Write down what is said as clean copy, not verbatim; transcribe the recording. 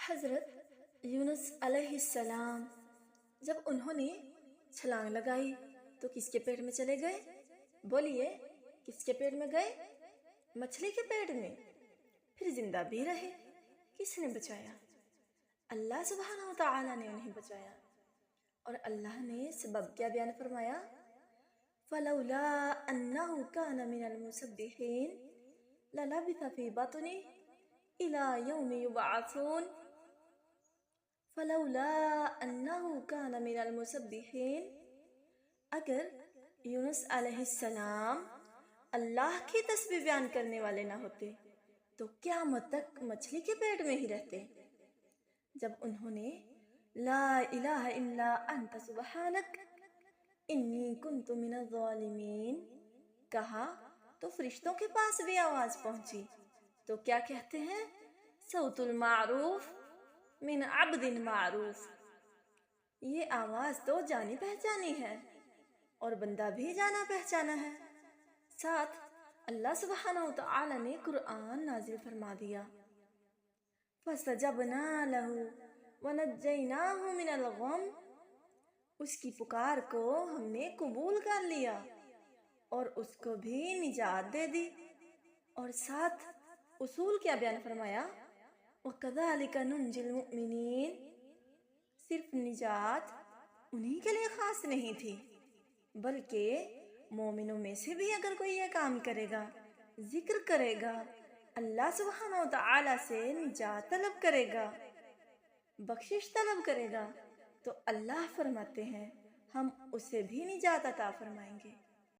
حضرت یونس علیہ السلام جب انہوں نے چھلانگ لگائی تو کس کے پیٹ میں چلے گئے؟ بولیے، کس کے پیٹ میں گئے؟ مچھلی کے پیٹ میں۔ پھر زندہ بھی رہے۔ کس نے بچایا؟ اللہ سبحانہ وتعالی نے انہیں بچایا۔ اور اللہ نے سبب کیا بیان فرمایا؟ فَلَوْلَا أَنَّهُ كَانَ مِنَ الْمُسَبِّحِينَ لَلَبِثَ فِي بَطْنِهِ إِلَى يَوْمِ يُبْعَثُونَ فَلَوْلَا أَنَّهُ كَانَ مِنَ الْمُسَبِّحِينَ اگر یونس علیہ السلام اللہ کی تسبیح بیان کرنے والے نہ ہوتے تو قیامت تک مچھلی کے پیٹ میں ہی رہتے۔ جب انہوں نے لا الہ الا انت سبحانک انی کنت من الظالمین کہا تو فرشتوں کے پاس بھی آواز پہنچی تو کیا کہتے ہیں؟ صوت المعروف من عبد معروف، یہ آواز تو جانی پہچانی ہے اور بندہ بھی جانا پہچانا ہے۔ ساتھ اللہ سبحانہ وتعالی نے قرآن نازل فرما دیا فَاسْتَجَبْنَا لَهُ وَنَجَّيْنَاهُ مِنَ الْغَمِّ، اس کی پکار کو ہم نے قبول کر لیا اور اس کو بھی نجات دے دی۔ اور ساتھ اصول کیا بیان فرمایا؟ وَكَذَلِكَ نُنْجِي الْمُؤْمِنِينَ، صرف نجات انہی کے لیے خاص نہیں تھی بلکہ مومنوں میں سے بھی اگر کوئی یہ کام کرے گا، ذکر کرے گا، اللہ سبحانہ وتعالی سے نجات طلب کرے گا، بخشش طلب کرے گا تو اللہ فرماتے ہیں ہم اسے بھی نجات عطا فرمائیں گے۔